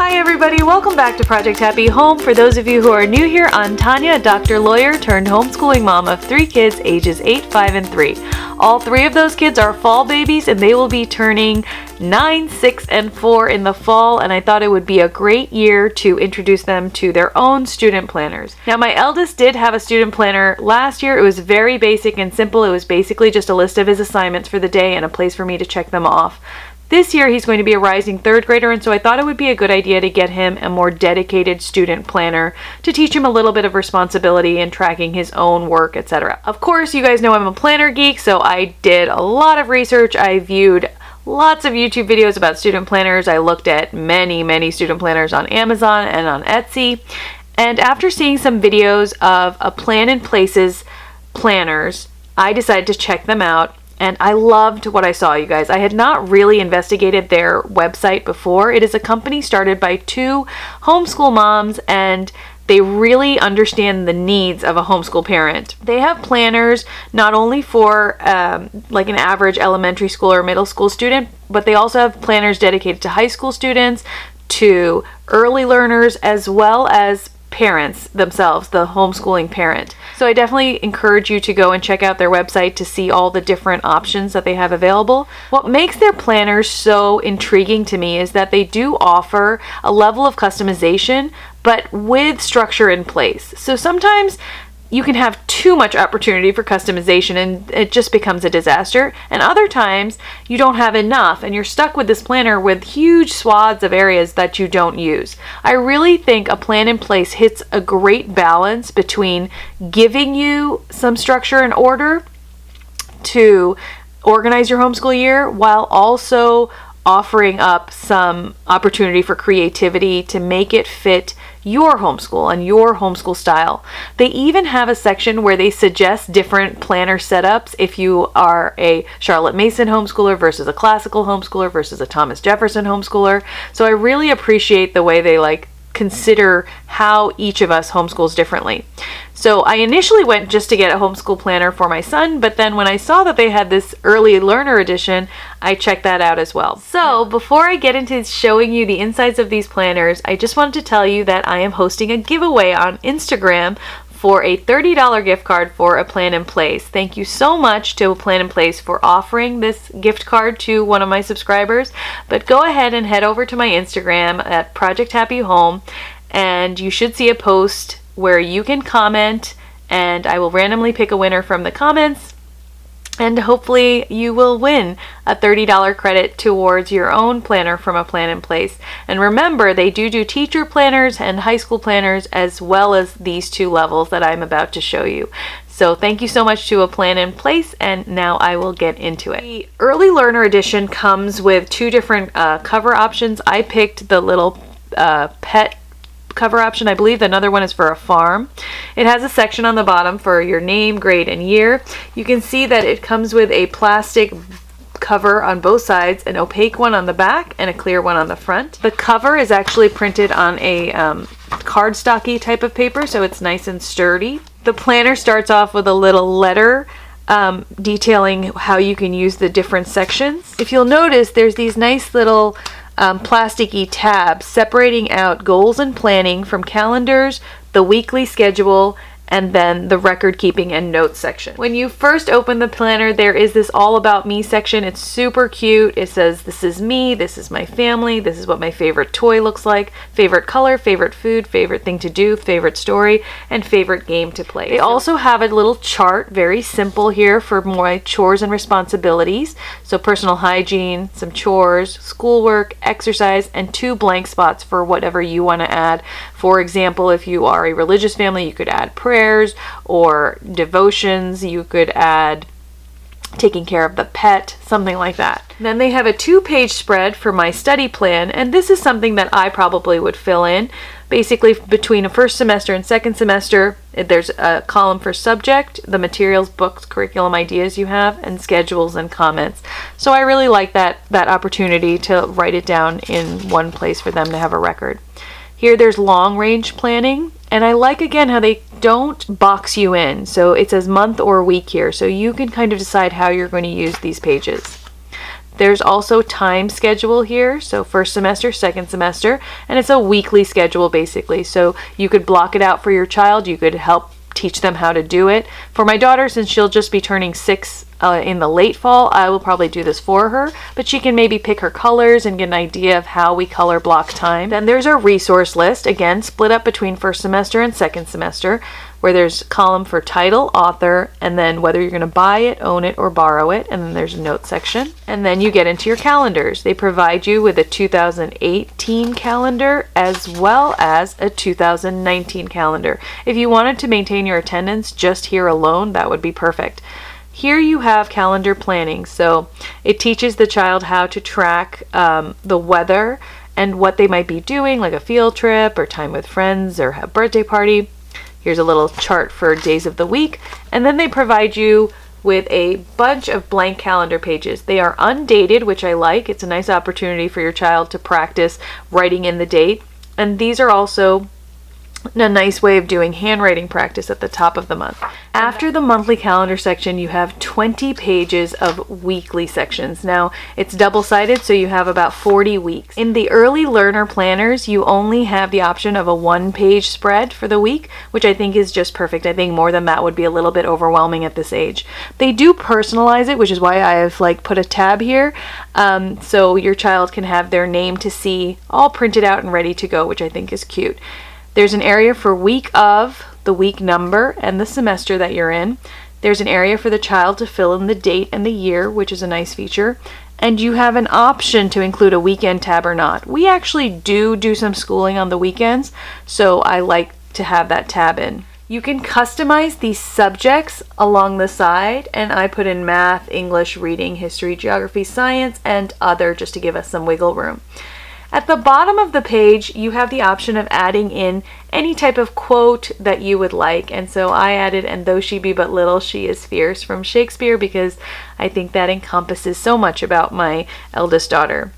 Hi everybody, welcome back to Project Happy Home. For those of you who are new here, I'm Tanya, Dr. Lawyer turned homeschooling mom of 3 kids ages 8, 5, and 3. All 3 of those kids are fall babies and they will be turning 9, 6, and 4 in the fall, and I thought it would be a great year to introduce them to their own student planners. Now my eldest did have a student planner last year. It was very basic and simple. It was basically just a list of his assignments for the day and a place for me to check them off. This year he's going to be a rising 3rd grader, and so I thought it would be a good idea to get him a more dedicated student planner to teach him a little bit of responsibility in tracking his own work, etc. Of course, you guys know I'm a planner geek, so I did a lot of research. I viewed lots of YouTube videos about student planners. I looked at many student planners on Amazon and on Etsy. And after seeing some videos of a Plan in Place's planners, I decided to check them out. And I loved what I saw, you guys. I had not really investigated their website before. It is a company started by 2 homeschool moms, and they really understand the needs of a homeschool parent. They have planners not only for like an average elementary school or middle school student, but they also have planners dedicated to high school students, to early learners, as well as parents themselves, the homeschooling parent. So I definitely encourage you to go and check out their website to see all the different options that they have available. What makes their planners so intriguing to me is that they do offer a level of customization, but with structure in place. So sometimes you can have too much opportunity for customization and it just becomes a disaster. And other times you don't have enough and you're stuck with this planner with huge swaths of areas that you don't use. I really think a Plan in Place hits a great balance between giving you some structure and order to organize your homeschool year while also offering up some opportunity for creativity to make it fit your homeschool and your homeschool style. They even have a section where they suggest different planner setups if you are a Charlotte Mason homeschooler versus a classical homeschooler versus a Thomas Jefferson homeschooler. So I really appreciate the way they consider how each of us homeschools differently. So I initially went just to get a homeschool planner for my son, but then when I saw that they had this early learner edition, I checked that out as well. So before I get into showing you the insides of these planners, I just wanted to tell you that I am hosting a giveaway on Instagram for a $30 gift card for a Plan in Place. Thank you so much to a Plan in Place for offering this gift card to one of my subscribers. But go ahead and head over to my Instagram at Project Happy Home, and you should see a post where you can comment, and I will randomly pick a winner from the comments, and hopefully you will win a $30 credit towards your own planner from a Plan in Place. And remember, they do teacher planners and high school planners as well as these 2 levels that I'm about to show you. So thank you so much to a Plan in Place, and now I will get into it. The Early Learner Edition comes with 2 different cover options. I picked the little pet cover option. I believe another one is for a farm. It has a section on the bottom for your name, grade, and year. You can see that it comes with a plastic cover on both sides, an opaque one on the back and a clear one on the front. The cover is actually printed on a cardstocky type of paper, so it's nice and sturdy. The planner starts off with a little letter detailing how you can use the different sections. If you'll notice, there's these nice little plasticky tabs separating out goals and planning from calendars, the weekly schedule, and then the record keeping and notes section. When you first open the planner, there is this all about me section. It's super cute. It says, this is me, this is my family, this is what my favorite toy looks like, favorite color, favorite food, favorite thing to do, favorite story, and favorite game to play. They also have a little chart, very simple here, for more chores and responsibilities. So personal hygiene, some chores, schoolwork, exercise, and 2 blank spots for whatever you want to add. For example, if you are a religious family, you could add prayers or devotions. You could add taking care of the pet, something like that. Then they have a 2-page spread for my study plan, and this is something that I probably would fill in. Basically, between a first semester and second semester, there's a column for subject, the materials, books, curriculum ideas you have, and schedules and comments. So I really like that opportunity to write it down in one place for them to have a record. Here there's long range planning, and I like again how they don't box you in. So it says month or week here, so you can kind of decide how you're going to use these pages. There's also time schedule here, so first semester, second semester, and it's a weekly schedule basically. So you could block it out for your child, you could help teach them how to do it. For my daughter, since she'll just be turning 6 in the late fall, I will probably do this for her, but she can maybe pick her colors and get an idea of how we color block time. Then there's a resource list, again split up between first semester and second semester, where there's a column for title, author, and then whether you're going to buy it, own it, or borrow it, and then there's a note section. And then you get into your calendars. They provide you with a 2018 calendar as well as a 2019 calendar. If you wanted to maintain your attendance just here alone, that would be perfect. Here you have calendar planning, so it teaches the child how to track the weather and what they might be doing, like a field trip or time with friends or a birthday party. Here's a little chart for days of the week, and then they provide you with a bunch of blank calendar pages. They are undated, which I like. It's a nice opportunity for your child to practice writing in the date, and these are also a nice way of doing handwriting practice at the top of the month. After the monthly calendar section, you have 20 pages of weekly sections. Now, it's double-sided, so you have about 40 weeks. In the early learner planners, you only have the option of a one-page spread for the week, which I think is just perfect. I think more than that would be a little bit overwhelming at this age. They do personalize it, which is why I have put a tab here, so your child can have their name to see all printed out and ready to go, which I think is cute. There's an area for week of, the week number, and the semester that you're in. There's an area for the child to fill in the date and the year, which is a nice feature. And you have an option to include a weekend tab or not. We actually do some schooling on the weekends, so I like to have that tab in. You can customize these subjects along the side, and I put in math, English, reading, history, geography, science, and other, just to give us some wiggle room. At the bottom of the page, you have the option of adding in any type of quote that you would like. And so I added, "And though she be but little, she is fierce," from Shakespeare, because I think that encompasses so much about my eldest daughter.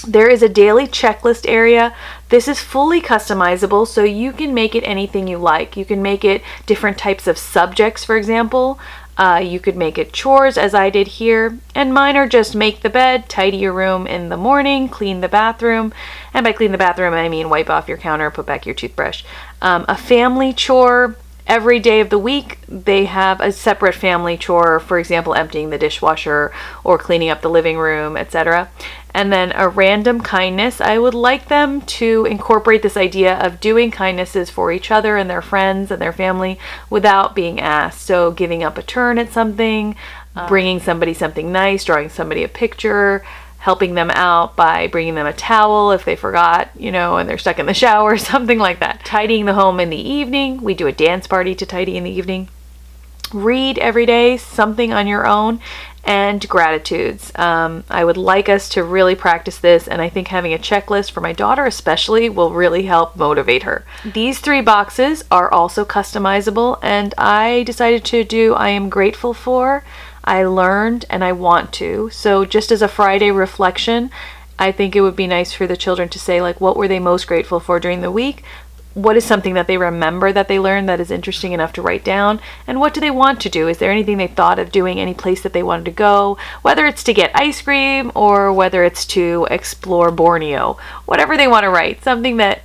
There is a daily checklist area. This is fully customizable, so you can make it anything you like. You can make it different types of subjects, for example. You could make it chores, as I did here, and mine are just make the bed, tidy your room in the morning, clean the bathroom, and by clean the bathroom I mean wipe off your counter, put back your toothbrush. A family chore, every day of the week they have a separate family chore, for example emptying the dishwasher or cleaning up the living room, etc. And then a random kindness. I would like them to incorporate this idea of doing kindnesses for each other and their friends and their family without being asked. So giving up a turn at something, bringing somebody something nice, drawing somebody a picture, helping them out by bringing them a towel if they forgot, and they're stuck in the shower, something like that. Tidying the home in the evening. We do a dance party to tidy in the evening. Read every day, something on your own, and gratitudes. I would like us to really practice this, and I think having a checklist for my daughter especially will really help motivate her. These 3 boxes are also customizable, and I decided to do I am grateful for, I learned, and I want to. So just as a Friday reflection, I think it would be nice for the children to say, what were they most grateful for during the week? What is something that they remember that they learned that is interesting enough to write down? And what do they want to do? Is there anything they thought of doing, any place that they wanted to go? Whether it's to get ice cream or whether it's to explore Borneo. Whatever they want to write. Something that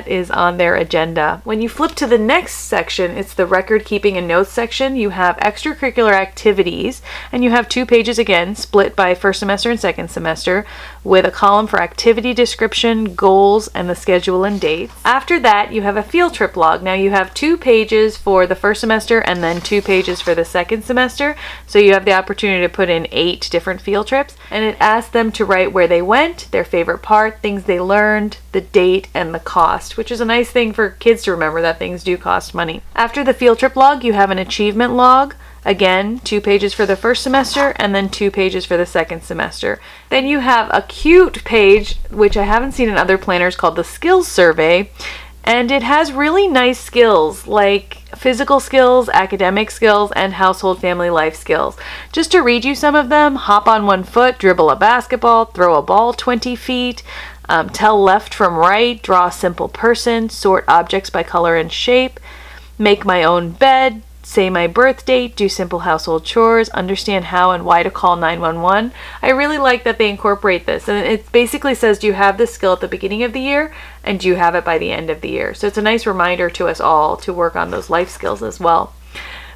is on their agenda. When you flip to the next section, it's the record keeping and notes section. You have extracurricular activities, and you have 2 pages again, split by first semester and second semester, with a column for activity description, goals, and the schedule and dates. After that, you have a field trip log. Now you have 2 pages for the first semester and then 2 pages for the second semester. So you have the opportunity to put in 8 different field trips, and it asks them to write where they went, their favorite part, things they learned, the date, and the cost, which is a nice thing for kids to remember, that things do cost money. After the field trip log, you have an achievement log. Again, 2 pages for the first semester and then 2 pages for the second semester. Then you have a cute page, which I haven't seen in other planners, called the skills survey. And it has really nice skills, like physical skills, academic skills, and household family life skills. Just to read you some of them: hop on 1 foot, dribble a basketball, throw a ball 20 feet, tell left from right, draw a simple person, sort objects by color and shape, make my own bed, say my birth date, do simple household chores, understand how and why to call 911. I really like that they incorporate this, and it basically says, do you have this skill at the beginning of the year, and do you have it by the end of the year? So it's a nice reminder to us all to work on those life skills as well.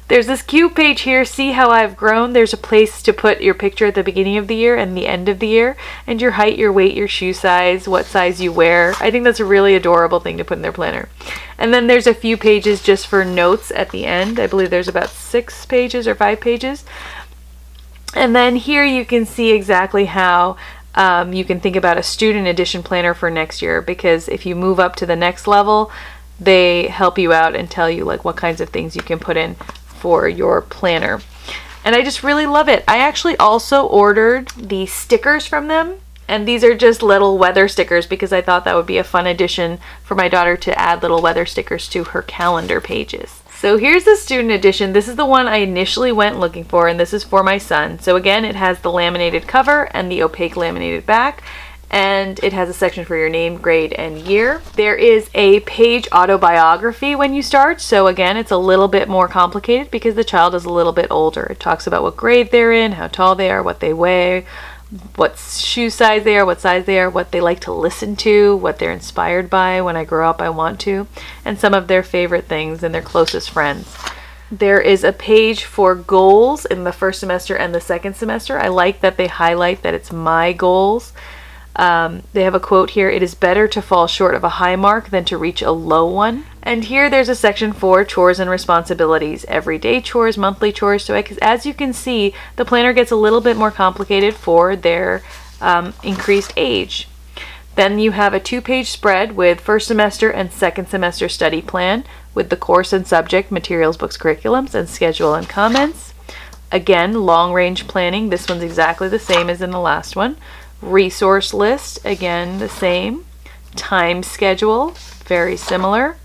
There's this cute page here, see how I've grown. There's a place to put your picture at the beginning of the year and the end of the year, and your height, your weight, your shoe size, what size you wear. I think that's a really adorable thing to put in their planner. And then there's a few pages just for notes at the end. I believe there's about 6 pages or 5 pages. And then here you can see exactly how you can think about a student edition planner for next year, because if you move up to the next level, they help you out and tell you like what kinds of things you can put in for your planner. And I just really love it. I actually also ordered the stickers from them, and these are just little weather stickers because I thought that would be a fun addition for my daughter to add little weather stickers to her calendar pages. So here's the student edition. This is the one I initially went looking for, and this is for my son. So again, it has the laminated cover and the opaque laminated back, and it has a section for your name, grade, and year. There is a page autobiography when you start, so again, it's a little bit more complicated because the child is a little bit older. It talks about what grade they're in, how tall they are, what they weigh, what shoe size they are, what size they are, what they like to listen to, what they're inspired by. When I grow up, I want to, and some of their favorite things and their closest friends. There is a page for goals in the first semester and the second semester. I like that they highlight that it's my goals. They have a quote here, "It is better to fall short of a high mark than to reach a low one." And here there's a section for chores and responsibilities, everyday chores, monthly chores. So as you can see, the planner gets a little bit more complicated for their increased age. Then you have a 2-page spread with first semester and second semester study plan with the course and subject, materials, books, curriculums, and schedule and comments. Again, long range planning. This one's exactly the same as in the last one. Resource list, again the same. Time schedule, very similar.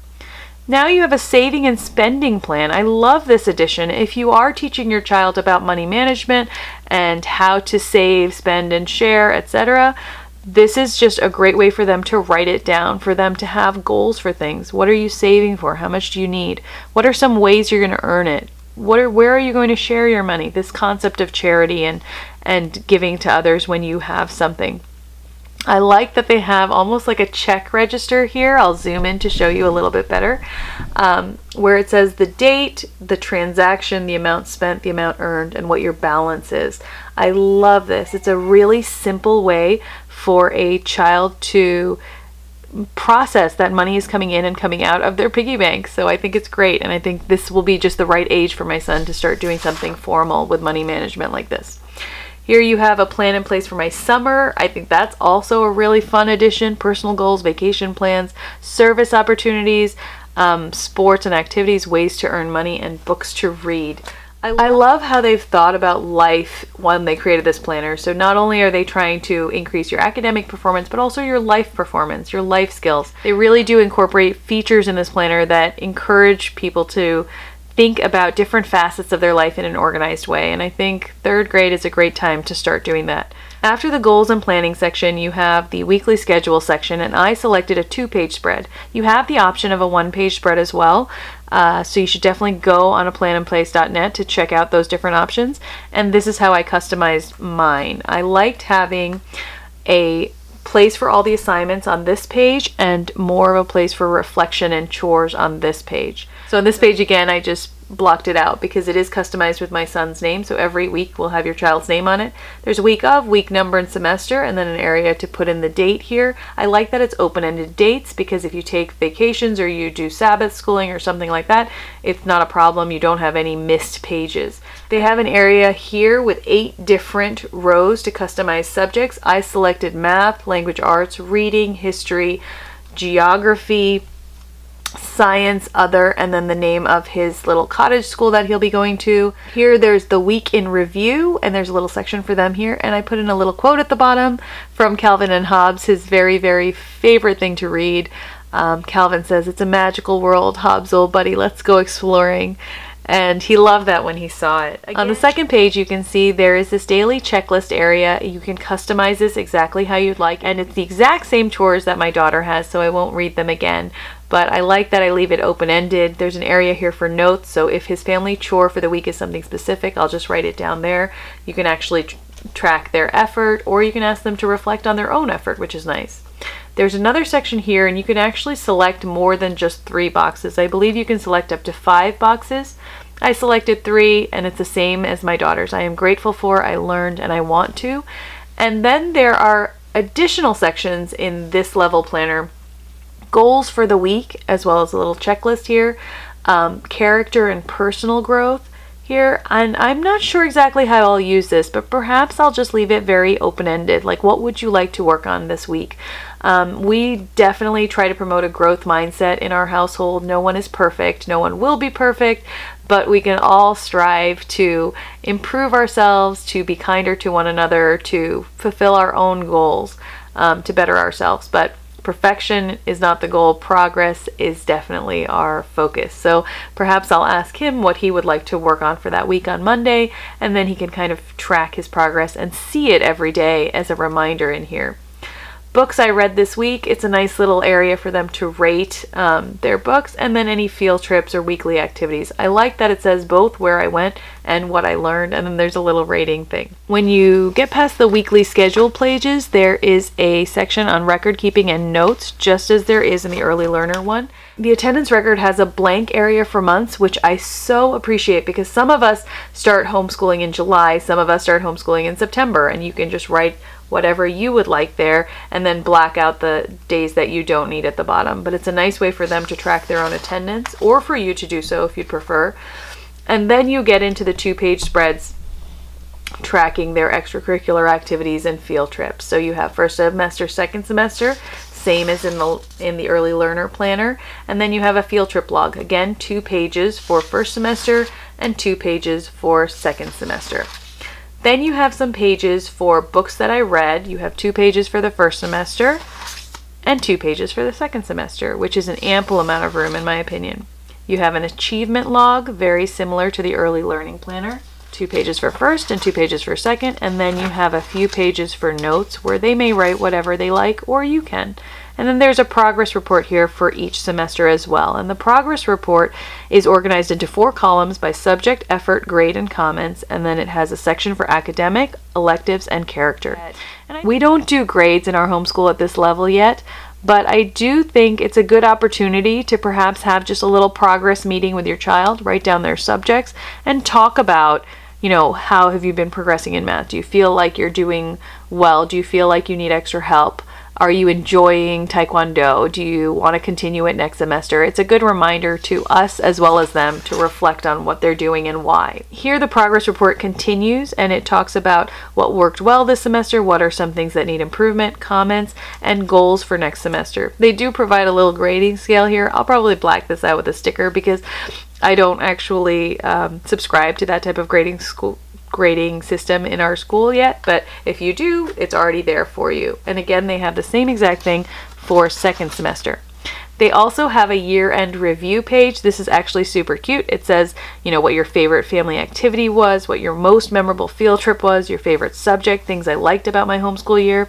Now you have a saving and spending plan. I love this edition. If you are teaching your child about money management and how to save, spend, and share, etc., this is just a great way for them to write it down, for them to have goals for things. What are you saving for? How much do you need? What are some ways you're going to earn it? Where are you going to share your money? This concept of charity and giving to others when you have something. I like that they have almost like a check register here. I'll zoom in to show you a little bit better, where it says the date, the transaction, the amount spent, the amount earned, and what your balance is. I love this. It's a really simple way for a child to process that money is coming in and coming out of their piggy bank. So I think it's great, and I think this will be just the right age for my son to start doing something formal with money management like this. Here you have a plan in place for my summer. I think that's also a really fun addition. Personal goals, vacation plans, service opportunities, sports and activities, ways to earn money, and books to read. I love how they've thought about life when they created this planner. So not only are they trying to increase your academic performance, but also your life performance, your life skills. They really do incorporate features in this planner that encourage people to think about different facets of their life in an organized way. And I think 3rd grade is a great time to start doing that. After the goals and planning section, you have the weekly schedule section, and I selected a 2-page spread. You have the option of a 1-page spread as well. So you should definitely go on a planandplace.net to check out those different options. And this is how I customized mine. I liked having a place for all the assignments on this page and more of a place for reflection and chores on this page. So on this page, again, I just blocked it out because it is customized with my son's name. So every week will have your child's name on it. There's a week of, week number, and semester, and then an area to put in the date here. I like that it's open-ended dates because if you take vacations or you do Sabbath schooling or something like that, it's not a problem. You don't have any missed pages. They have an area here with 8 different rows to customize subjects. I selected math, language arts, reading, history, geography, science, other, and then the name of his little cottage school that he'll be going to. Here there's the week in review, and there's a little section for them here, and I put in a little quote at the bottom from Calvin and Hobbes, his very, very favorite thing to read. Calvin says, "It's a magical world, Hobbes, old buddy, let's go exploring." And he loved that when he saw it. Again, on the second page, you can see there is this daily checklist area. You can customize this exactly how you'd like, and it's the exact same chores that my daughter has, so I won't read them again. But I like that I leave it open-ended. There's an area here for notes, so if his family chore for the week is something specific, I'll just write it down there. You can actually track their effort, or you can ask them to reflect on their own effort, which is nice. There's another section here, and you can actually select more than just 3 boxes. I believe you can select up to 5 boxes. I selected 3, and it's the same as my daughter's. I am grateful for, I learned, and I want to. And then there are additional sections in this level planner. Goals for the week, as well as a little checklist here. Character and personal growth here, and I'm not sure exactly how I'll use this, but perhaps I'll just leave it very open-ended, like what would you like to work on this week? We definitely try to promote a growth mindset in our household. No one is perfect, no one will be perfect, but we can all strive to improve ourselves, to be kinder to one another, to fulfill our own goals, to better ourselves. But perfection is not the goal. Progress is definitely our focus. So perhaps I'll ask him what he would like to work on for that week on Monday, and then he can kind of track his progress and see it every day as a reminder in here. Books I read this week, it's a nice little area for them to rate their books, and then any field trips or weekly activities. I like that it says both where I went and what I learned, and then there's a little rating thing. When you get past the weekly schedule pages, there is a section on record keeping and notes, just as there is in the early learner one. The attendance record has a blank area for months, which I so appreciate, because some of us start homeschooling in July, some of us start homeschooling in September, and you can just write whatever you would like there and then black out the days that you don't need at the bottom. But it's a nice way for them to track their own attendance, or for you to do so if you'd prefer. And then you get into the 2-page spreads tracking their extracurricular activities and field trips. So you have first semester, second semester, same as in the early learner planner, and then you have a field trip log. Again, 2 pages for first semester and 2 pages for second semester. Then you have some pages for books that I read. You have 2 pages for the first semester and 2 pages for the second semester, which is an ample amount of room in my opinion. You have an achievement log, very similar to the early learning planner. 2 pages for first and 2 pages for second, and then you have a few pages for notes where they may write whatever they like, or you can. And then there's a progress report here for each semester as well. And the progress report is organized into 4 columns by subject, effort, grade, and comments. And then it has a section for academic, electives, and character. We don't do grades in our homeschool at this level yet, but I do think it's a good opportunity to perhaps have just a little progress meeting with your child, write down their subjects, and talk about, how have you been progressing in math? Do you feel like you're doing well? Do you feel like you need extra help? Are you enjoying Taekwondo? Do you want to continue it next semester? It's a good reminder to us as well as them to reflect on what they're doing and why. Here the progress report continues, and it talks about what worked well this semester, what are some things that need improvement, comments, and goals for next semester. They do provide a little grading scale here. I'll probably black this out with a sticker because I don't actually subscribe to that type of grading system in our school yet, but if you do, it's already there for you. And again, they have the same exact thing for second semester. They also have a year-end review page. This is actually super cute. It says, what your favorite family activity was, what your most memorable field trip was, your favorite subject, things I liked about my homeschool year.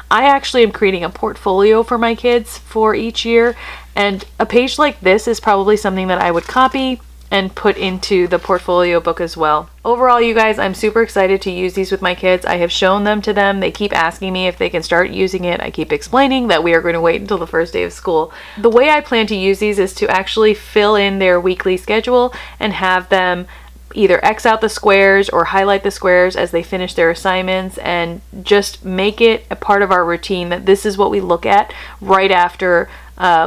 I actually am creating a portfolio for my kids for each year, and a page like this is probably something that I would copy and put into the portfolio book as well. Overall, you guys, I'm super excited to use these with my kids. I have shown them to them. They keep asking me if they can start using it. I keep explaining that we are going to wait until the first day of school. The way I plan to use these is to actually fill in their weekly schedule and have them either X out the squares or highlight the squares as they finish their assignments, and just make it a part of our routine that this is what we look at right after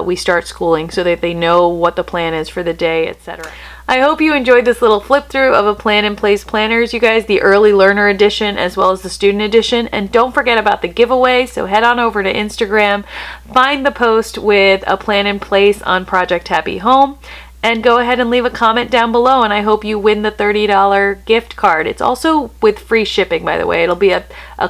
we start schooling, so that they know what the plan is for the day, etc. I hope you enjoyed this little flip through of a Plan in Place planners, you guys, the early learner edition as well as the student edition. And don't forget about the giveaway, so head on over to Instagram, find the post with a Plan in Place on Project Happy Home, And go ahead and leave a comment down below, and I hope you win the $30 gift card. It's also with free shipping, by the way. It'll be a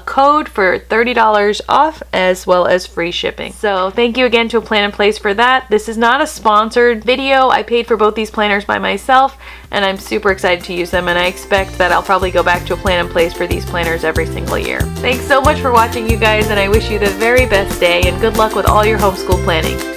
code for $30 off as well as free shipping. So thank you again to A Plan in Place for that. This is not a sponsored video. I paid for both these planners by myself, and I'm super excited to use them, and I expect that I'll probably go back to A Plan in Place for these planners every single year. Thanks so much for watching, you guys, and I wish you the very best day, and good luck with all your homeschool planning.